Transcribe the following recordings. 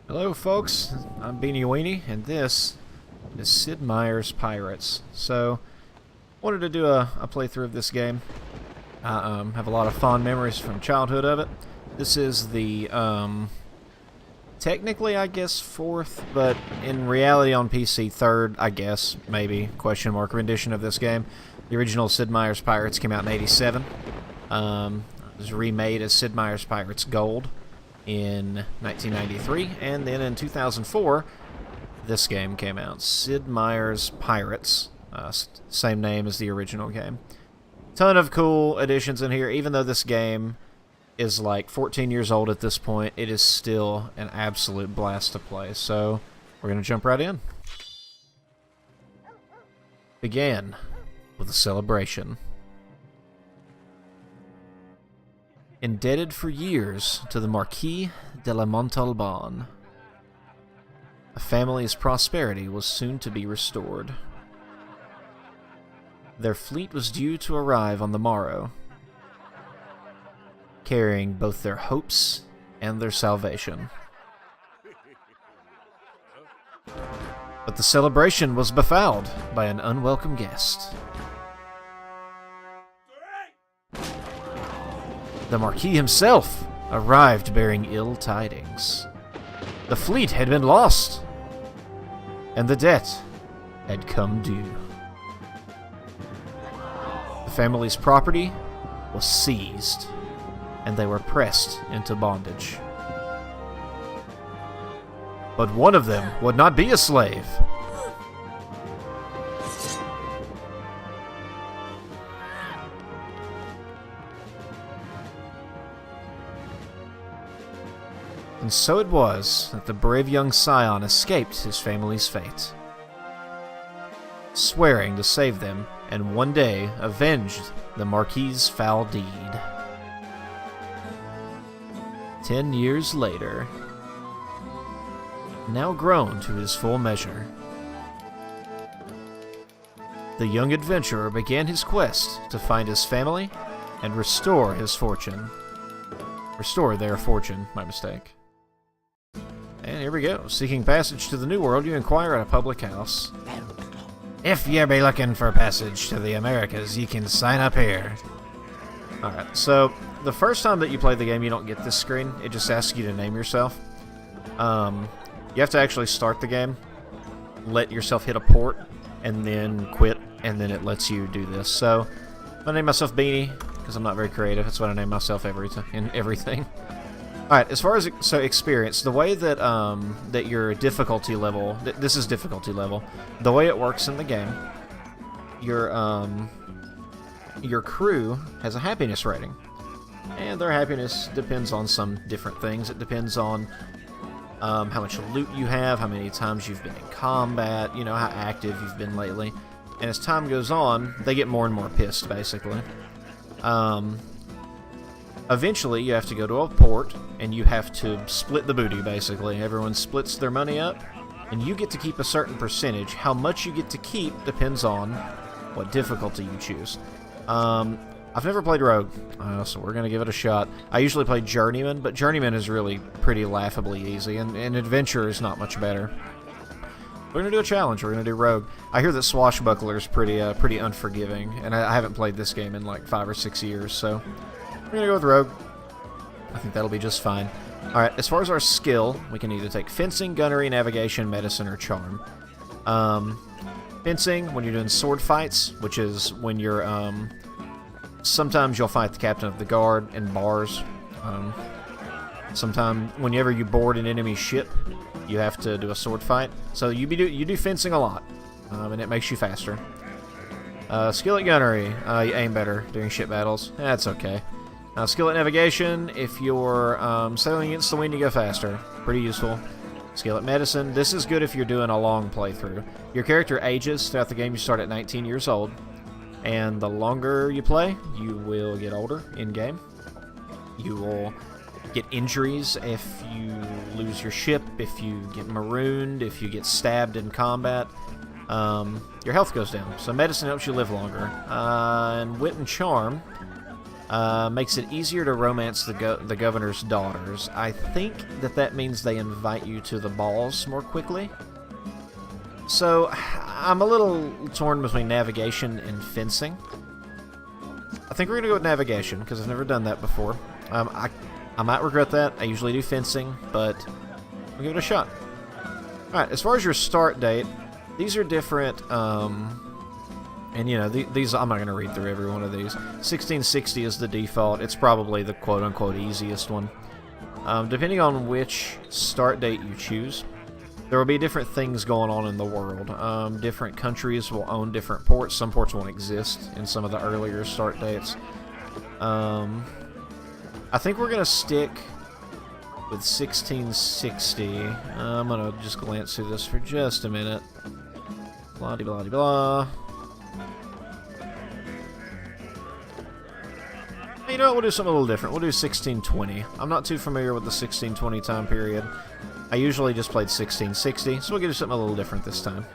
Hello folks, I'm Beanie Weenie, and this is Sid Meier's Pirates. So, wanted to do a playthrough of this game. I have a lot of fond memories from childhood of it. This is the, technically I guess fourth, but in reality on PC third, I guess, maybe, question mark, rendition of this game. The original Sid Meier's Pirates came out in '87. It was remade as Sid Meier's Pirates Gold in 1993, and then in 2004 this game came out, Sid Meier's Pirates, same name as the original game. Ton of cool additions in here. Even though this game is like 14 years old at this point, it is still an absolute blast to play, so we're gonna jump right in. Began with a celebration. Indebted for years to the Marquis de la Montalban, a family's prosperity was soon to be restored. Their fleet was due to arrive on the morrow, carrying both their hopes and their salvation. But the celebration was befouled by an unwelcome guest. The Marquis himself arrived bearing ill tidings. The fleet had been lost, and the debt had come due. The family's property was seized, and they were pressed into bondage. But one of them would not be a slave. And so it was that the brave young scion escaped his family's fate, swearing to save them and one day avenged the Marquis' foul deed. 10 years later, now grown to his full measure, the young adventurer began his quest to find his family and restore his fortune. Restore their fortune, my mistake. And here we go. Seeking passage to the New World, you inquire at a public house. If you be looking for passage to the Americas, you can sign up here. Alright, so the first time that you play the game, you don't get this screen. It just asks you to name yourself. You have to actually start the game, let yourself hit a port, and then quit, and then it lets you do this. So, I'm gonna name myself Beanie, because I'm not very creative. That's what I name myself in everything. Alright, as far as experience, the way that that your difficulty level, this is difficulty level, the way it works in the game, your crew has a happiness rating. And their happiness depends on some different things. It depends on how much loot you have, how many times you've been in combat, you know, how active you've been lately. And as time goes on, they get more and more pissed, basically. Eventually, you have to go to a port, and you have to split the booty, basically. Everyone splits their money up, and you get to keep a certain percentage. How much you get to keep depends on what difficulty you choose. I've never played Rogue, so we're going to give it a shot. I usually play Journeyman, but Journeyman is really pretty laughably easy, and Adventure is not much better. We're going to do a challenge. We're going to do Rogue. I hear that Swashbuckler is pretty unforgiving, and I haven't played this game in like 5 or 6 years, so we're going to go with Rogue. I think that'll be just fine. Alright, as far as our skill, we can either take Fencing, Gunnery, Navigation, Medicine, or Charm. Fencing, when you're doing sword fights, which is when you're, sometimes you'll fight the captain of the guard in bars. Sometimes, whenever you board an enemy ship, you have to do a sword fight. So you do fencing a lot, and it makes you faster. Skill at Gunnery, you aim better during ship battles. That's okay. Skill at Navigation, if you're sailing against the wind, you go faster. Pretty useful. Skill at Medicine, this is good if you're doing a long playthrough. Your character ages throughout the game. You start at 19 years old, and the longer you play, you will get older in-game. You will get injuries if you lose your ship, if you get marooned, if you get stabbed in combat. Your health goes down, so Medicine helps you live longer. And Wit and Charm, Makes it easier to romance the governor's daughters. I think that means they invite you to the balls more quickly. So, I'm a little torn between navigation and fencing. I think we're going to go with navigation, because I've never done that before. I might regret that. I usually do fencing, but we'll give it a shot. Alright, as far as your start date, these are different, and, you know, these, I'm not going to read through every one of these. 1660 is the default. It's probably the quote-unquote easiest one. Depending on which start date you choose, there will be different things going on in the world. Different countries will own different ports. Some ports won't exist in some of the earlier start dates. I think we're going to stick with 1660. I'm going to just glance through this for just a minute. Blah-de-blah-de-blah. You know what, we'll do something a little different. We'll do 1620. I'm not too familiar with the 1620 time period. I usually just played 1660, so we'll do something a little different this time.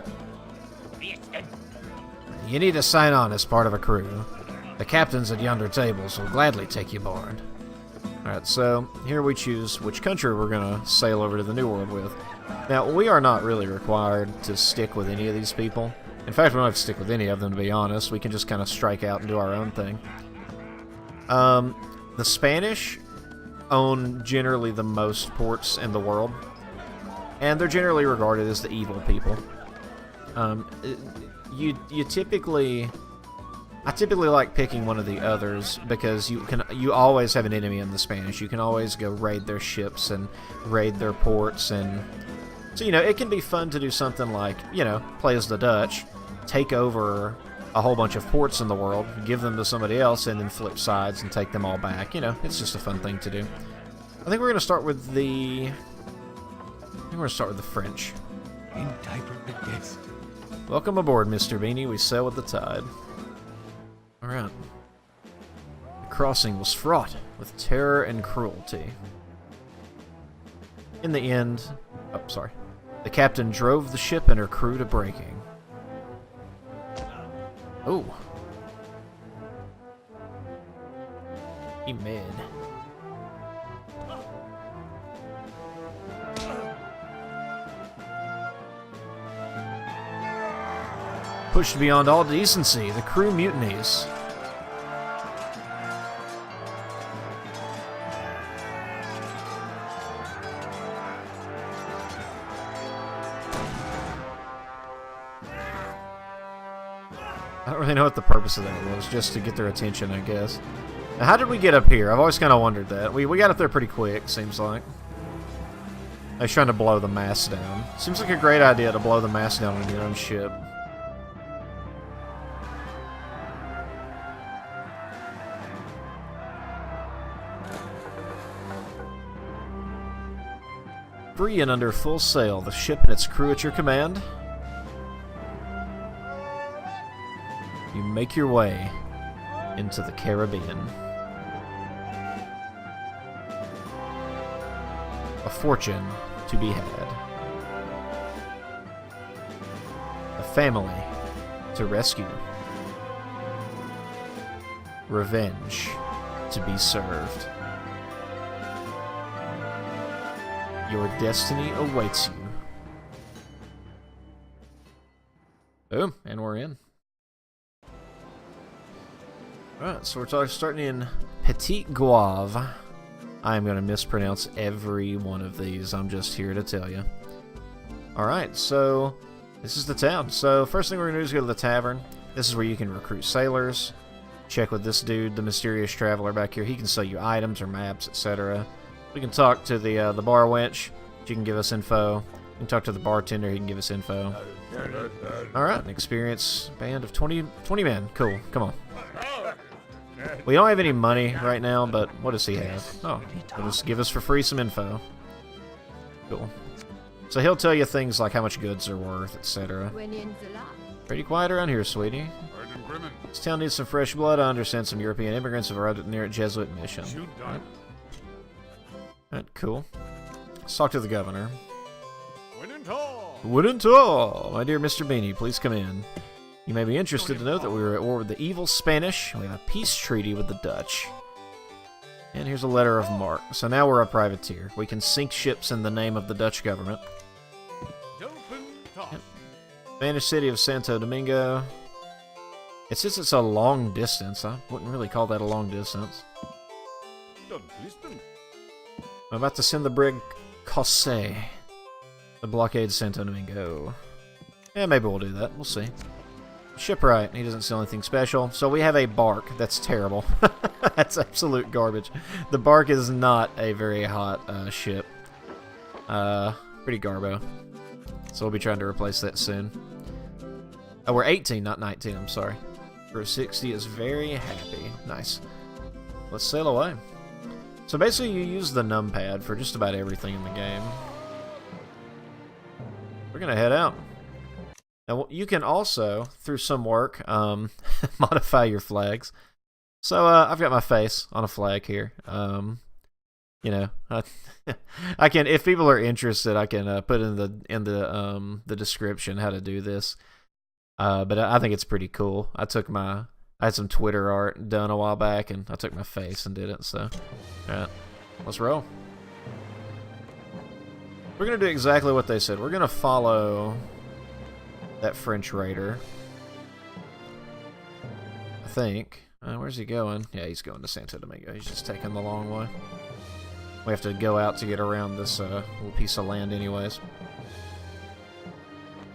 You need to sign on as part of a crew. The captains at yonder tables will gladly take you aboard. Alright, so here we choose which country we're going to sail over to the New World with. Now, we are not really required to stick with any of these people. In fact, we don't have to stick with any of them, to be honest. We can just kind of strike out and do our own thing. The Spanish own generally the most ports in the world, and they're generally regarded as the evil people. You typically... I typically like picking one of the others because you always have an enemy in the Spanish. You can always go raid their ships and raid their ports, and so, you know, it can be fun to do something like, you know, play as the Dutch, take over a whole bunch of ports in the world, give them to somebody else, and then flip sides and take them all back. You know, it's just a fun thing to do. I think we're going to start with the... French. Welcome aboard, Mr. Beanie. We sail with the tide. Alright. The crossing was fraught with terror and cruelty. In the end... Oh, sorry. The captain drove the ship and her crew to breaking. Oh. He mid. Pushed beyond all decency, the crew mutinies. I don't really know what the purpose of that was, just to get their attention, I guess. Now, how did we get up here? I've always kind of wondered that. We got up there pretty quick, seems like. I was trying to blow the mast down. Seems like a great idea to blow the mast down on your own ship. Free and under full sail, the ship and its crew at your command. You make your way into the Caribbean. A fortune to be had. A family to rescue. Revenge to be served. Your destiny awaits you. Boom, and we're in. Alright, so we're starting in Petit Guave. I'm going to mispronounce every one of these, I'm just here to tell you. Alright, so this is the town. So first thing we're going to do is go to the tavern. This is where you can recruit sailors. Check with this dude, the mysterious traveler back here. He can sell you items or maps, etc. We can talk to the bar wench. She can give us info. We can talk to the bartender. He can give us info. Alright, an experienced band of 20 men. Cool, come on. We don't have any money right now, but what does he have? Oh, he'll just give us for free some info. Cool. So he'll tell you things like how much goods are worth, etc. Pretty quiet around here, sweetie. This town needs some fresh blood. I understand some European immigrants have arrived near a Jesuit mission. Alright, cool. Let's talk to the governor. Wouldn't my dear Mr. Beanie, please come in. You may be interested to know that we were at war with the evil Spanish, and we have a peace treaty with the Dutch. And here's a letter of marque. So now we're a privateer. We can sink ships in the name of the Dutch government. Yep. Spanish city of Santo Domingo. It says it's a long distance. I wouldn't really call that a long distance. I'm about to send the brig Cosse to blockade Santo Domingo. Yeah, maybe we'll do that. We'll see. Shipwright. He doesn't sell anything special. So we have a bark. That's terrible. That's absolute garbage. The bark is not a very hot ship. Pretty garbo. So we'll be trying to replace that soon. Oh, we're 18, not 19. I'm sorry. Crew 60 is very happy. Nice. Let's sail away. So basically you use the numpad for just about everything in the game. We're going to head out. Now, you can also, through some work, modify your flags. So, I've got my face on a flag here. You know, I can, if people are interested, I can put in the description how to do this. But I think it's pretty cool. I had some Twitter art done a while back, and I took my face and did it. So, alright, let's roll. We're gonna do exactly what they said. We're gonna follow that French raider. I think. Where's he going? Yeah, he's going to Santo Domingo. He's just taking the long way. We have to go out to get around this little piece of land anyways.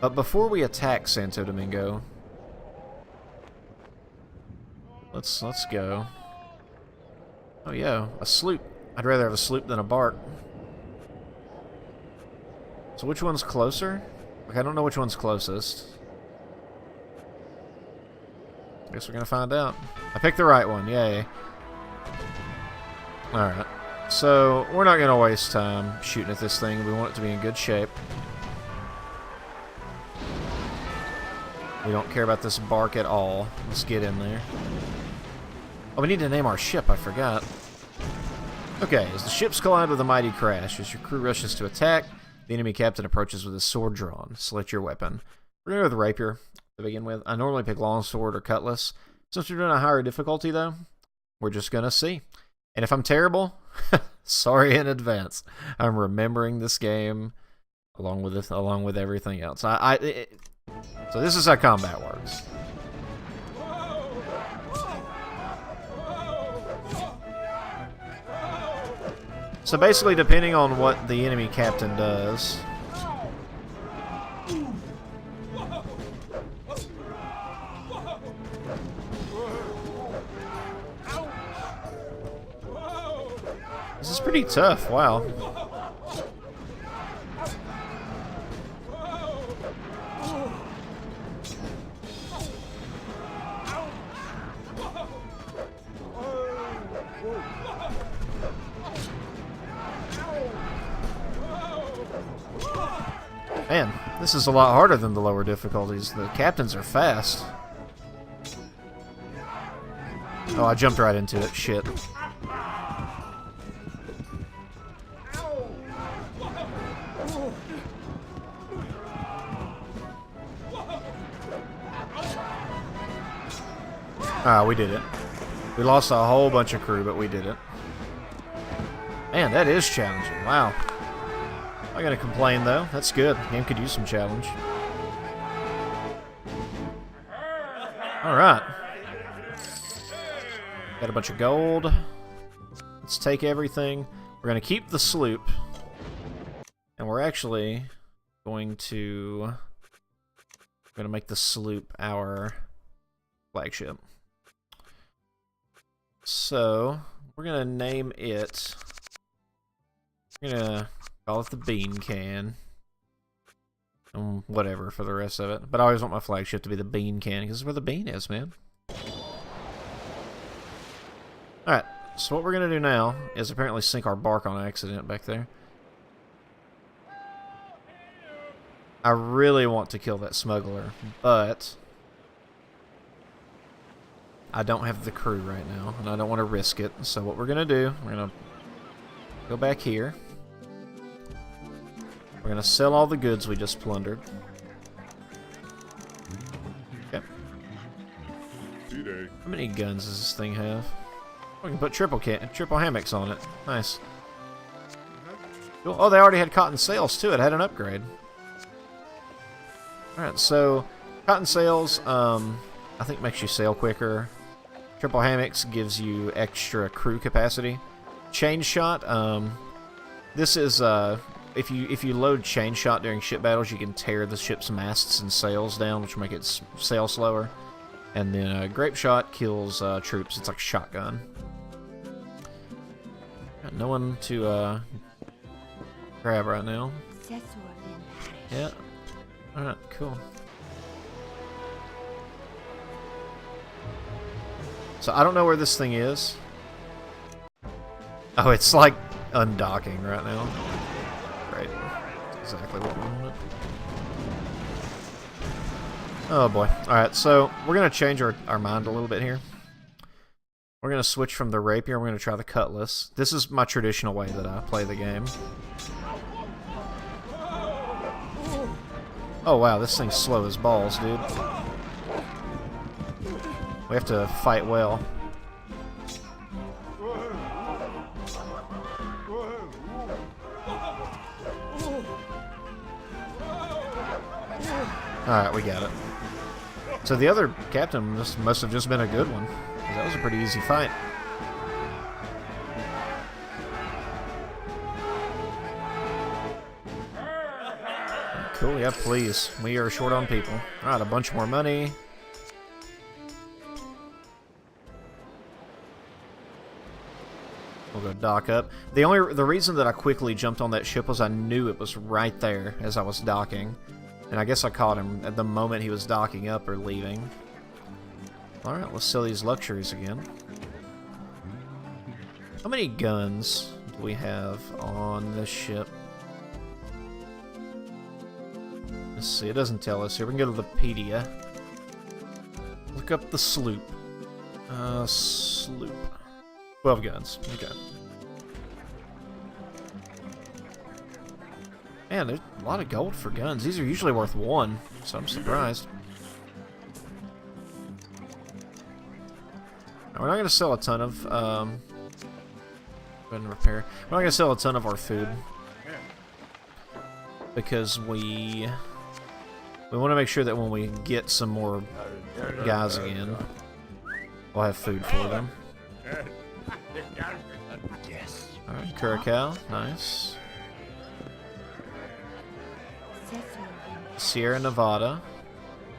But before we attack Santo Domingo, let's go. Oh yeah, a sloop. I'd rather have a sloop than a bark. So which one's closer? Like, I don't know which one's closest. I guess we're gonna find out. I picked the right one, yay. Alright. So, we're not gonna waste time shooting at this thing. We want it to be in good shape. We don't care about this bark at all. Let's get in there. Oh, we need to name our ship, I forgot. Okay, as the ships collide with a mighty crash, as your crew rushes to attack, the enemy captain approaches with his sword drawn. Select your weapon. We're going to go with rapier to begin with. I normally pick longsword or cutlass. Since we're doing a higher difficulty, though, we're just going to see. And if I'm terrible, sorry in advance. I'm remembering this game along with everything else. So this is how combat works. So basically, depending on what the enemy captain does, this is pretty tough. Wow. Man, this is a lot harder than the lower difficulties. The captains are fast. Oh, I jumped right into it. Shit. Ah, we did it. We lost a whole bunch of crew, but we did it. Man, that is challenging. Wow. I'm not gonna complain though. That's good. The game could use some challenge. Alright. Got a bunch of gold. Let's take everything. We're gonna keep the sloop. And we're actually going to... We're gonna make the sloop our flagship. So, we're gonna name it... We're gonna call it the Bean Can. And whatever for the rest of it. But I always want my flagship to be the Bean Can, because this is where the bean is, man. Alright, so what we're gonna do now is apparently sink our bark on accident back there. I really want to kill that smuggler, but I don't have the crew right now, and I don't want to risk it. So what we're gonna do, we're gonna go back here. We're gonna sell all the goods we just plundered. Okay. How many guns does this thing have? We can put triple hammocks on it. Nice. Cool. Oh, they already had cotton sails too. It had an upgrade. Alright, so cotton sails, I think makes you sail quicker. Triple hammocks gives you extra crew capacity. Chain shot, this is if you load chain shot during ship battles, you can tear the ship's masts and sails down, which will make it sail slower. And then grape shot kills troops. It's like a shotgun. Got no one to grab right now. Yeah. Alright, cool. So I don't know where this thing is. Oh, it's like undocking right now. Great. That's exactly what we wanted. Oh boy. Alright, so we're going to change our mind a little bit here. We're going to switch from the rapier, we're going to try the cutlass. This is my traditional way that I play the game. Oh wow, this thing's slow as balls, dude. We have to fight well. Alright, we got it. So the other captain must have just been a good one. That was a pretty easy fight. Cool, yeah, please. We are short on people. Alright, a bunch more money. We'll go dock up. The reason that I quickly jumped on that ship was I knew it was right there as I was docking. And I guess I caught him at the moment he was docking up or leaving. Alright, let's sell these luxuries again. How many guns do we have on this ship? Let's see, it doesn't tell us here. We can go to the Pedia. Look up the sloop. Sloop. 12 guns. Okay. Man, there's a lot of gold for guns. These are usually worth 1, so I'm surprised. Now, we're not going to sell a ton of, go ahead and repair. We're not going to sell a ton of our food. Because we want to make sure that when we get some more guys again, we'll have food for them. Alright, Curacao, nice. Sierra Nevada.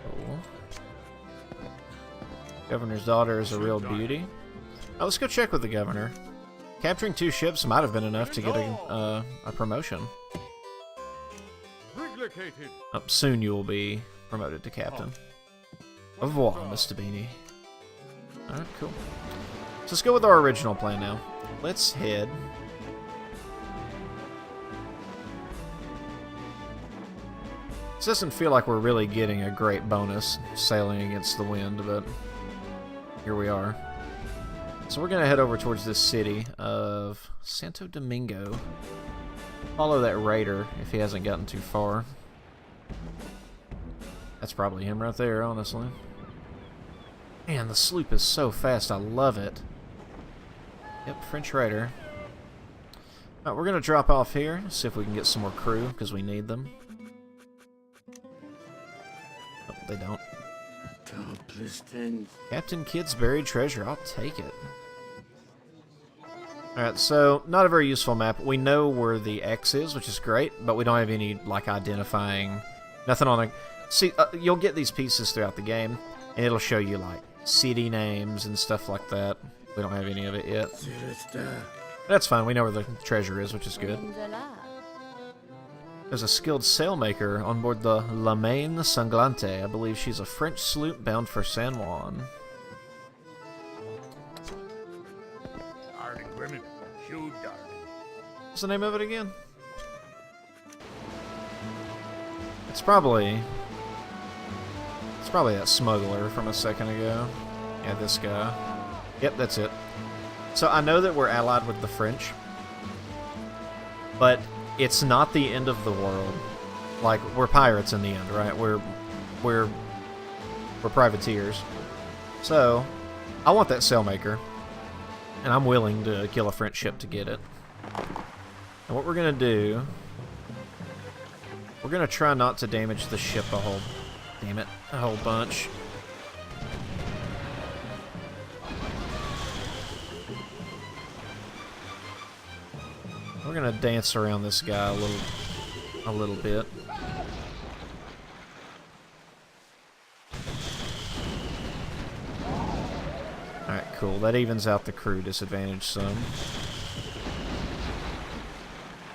Cool. Governor's daughter is a real beauty. Oh, let's go check with the governor. Capturing 2 ships might have been enough to get a promotion. Soon you will be promoted to captain. Au revoir, Mr. Beanie. Alright, cool. So let's go with our original plan now. Let's head. This doesn't feel like we're really getting a great bonus sailing against the wind, but here we are. So we're going to head over towards this city of Santo Domingo. Follow that raider if he hasn't gotten too far. That's probably him right there, honestly. Man, the sloop is so fast. I love it. Yep, French raider. Alright, we're going to drop off here, see if we can get some more crew, because we need them. Oh, they don't. Captain Kidd's buried treasure. I'll take it. Alright, so not a very useful map. We know where the X is, which is great, but we don't have any, like, identifying... Nothing on a... See, you'll get these pieces throughout the game, and it'll show you, like, city names and stuff like that. We don't have any of it yet. That's fine. We know where the treasure is, which is good. There's a skilled sailmaker on board the La Main Sanglante. I believe she's a French sloop bound for San Juan. What's the name of it again? It's probably that smuggler from a second ago. Yeah, this guy. Yep, that's it. So I know that we're allied with the French, but it's not the end of the world. Like, we're pirates in the end, right? We're privateers. So I want that sailmaker. And I'm willing to kill a French ship to get it. And what we're going to do... We're going to try not to damage the ship a whole... Damn it, a whole bunch. We're going to dance around this guy a little bit. Alright, cool. That evens out the crew disadvantage some.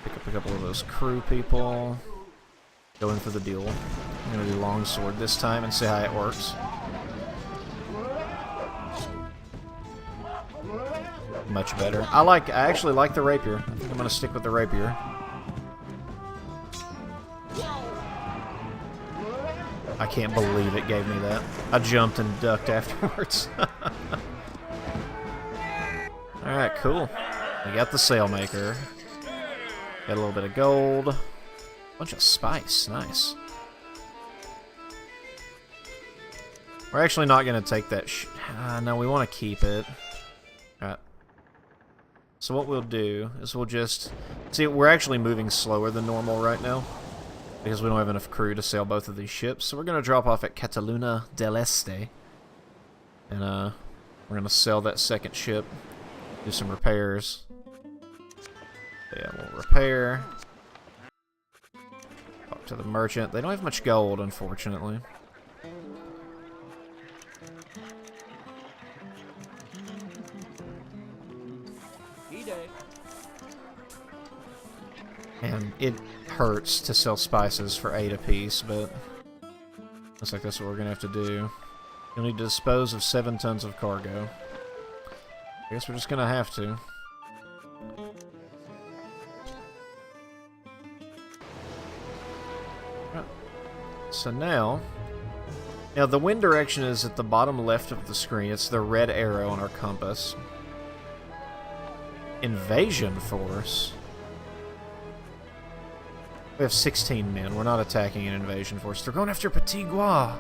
Pick up a couple of those crew people. Go in for the duel. I'm going to do longsword this time and see how it works. Much better. I actually like the rapier. I think I'm going to stick with the rapier. I can't believe it gave me that. I jumped and ducked afterwards. Alright, cool. We got the sailmaker. Got a little bit of gold. Bunch of spice. Nice. We're actually not going to take that no, we want to keep it. Alright. So what we'll do is we'll just... See, we're actually moving slower than normal right now. Because we don't have enough crew to sail both of these ships. So we're going to drop off at Cataluna del Este. And we're going to sell that second ship. Do some repairs. Yeah, we'll repair. Talk to the merchant. They don't have much gold, unfortunately. And it hurts to sell spices for 8 apiece, but looks like that's what we're going to have to do. You'll need to dispose of 7 tons of cargo. I guess we're just going to have to. Right. So now the wind direction is at the bottom left of the screen. It's the red arrow on our compass. Invasion force. We have 16 men. We're not attacking an invasion force. They're going after Petit Gua.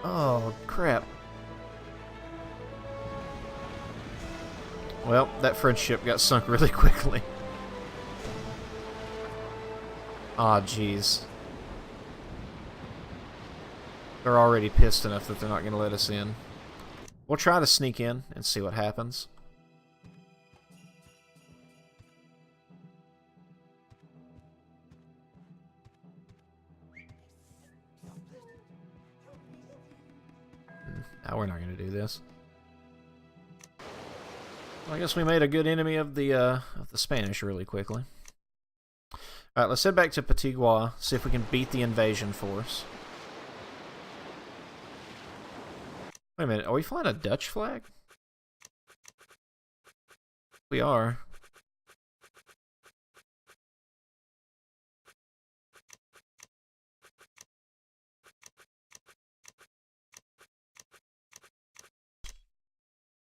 Oh, crap. Well, that French ship got sunk really quickly. Ah, jeez. They're already pissed enough that they're not going to let us in. We'll try to sneak in and see what happens. No, we're not going to do this. Well, I guess we made a good enemy of the Spanish really quickly. Alright, let's head back to Petit Gua, see if we can beat the invasion force. Wait a minute, are we flying a Dutch flag? We are.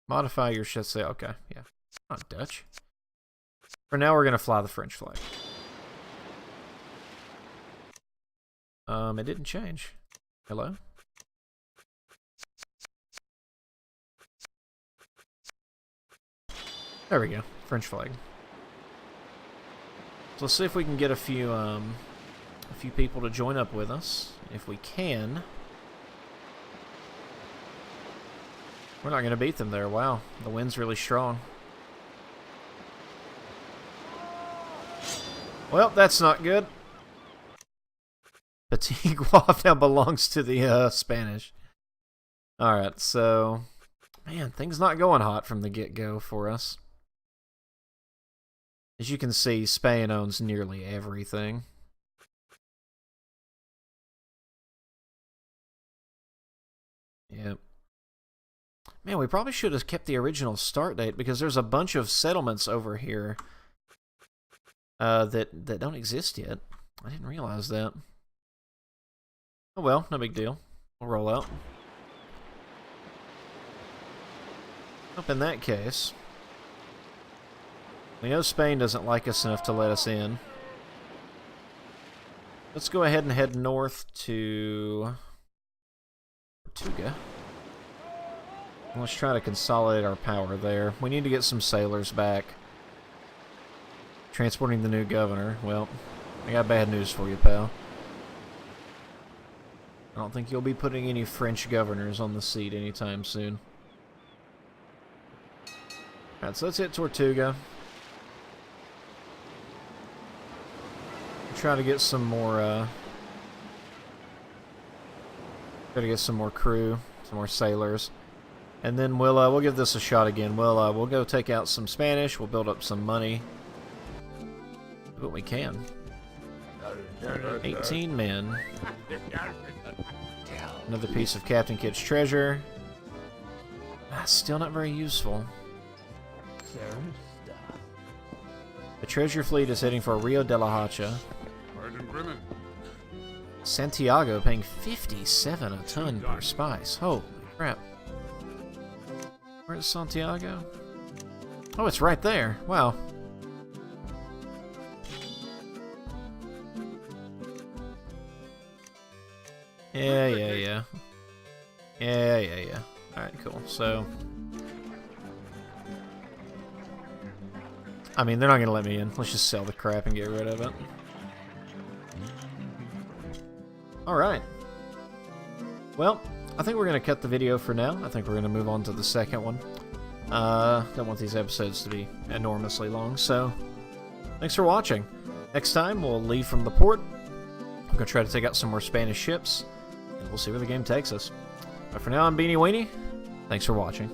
Modify your shit say, okay, yeah. Not Dutch. For now, we're going to fly the French flag. It didn't change. Hello? There we go. French flag. So let's see if we can get a few people to join up with us. If we can... We're not going to beat them there. Wow, the wind's really strong. Well, that's not good. Petit Gua now belongs to the Spanish. Alright, so... Man, things not going hot from the get-go for us. As you can see, Spain owns nearly everything. Yep. Man, we probably should have kept the original start date because there's a bunch of settlements over here that don't exist yet. I didn't realize that. Oh well, no big deal. We'll roll out. Up in that case, we know Spain doesn't like us enough to let us in. Let's go ahead and head north to Tortuga. Let's try to consolidate our power there. We need to get some sailors back. Transporting the new governor. Well, I got bad news for you, pal. I don't think you'll be putting any French governors on the seat anytime soon. Alright, so let's hit Tortuga. Try to get some more, crew, some more sailors. And then we'll give this a shot again. We'll go take out some Spanish, we'll build up some money. Do what we can. 18 men. Another piece of Captain Kidd's treasure. Still not very useful. The treasure fleet is heading for Rio de la Hacha. Santiago paying 57 a ton per spice. Holy crap. Where's Santiago? Oh, it's right there. Wow. Yeah. Alright, cool. So, I mean, they're not going to let me in. Let's just sell the crap and get rid of it. Alright. Well, I think we're going to cut the video for now. I think we're going to move on to the second one. Don't want these episodes to be enormously long, so thanks for watching. Next time, we'll leave from the port. I'm going to try to take out some more Spanish ships, and we'll see where the game takes us. But for now, I'm Beanie Weenie. Thanks for watching.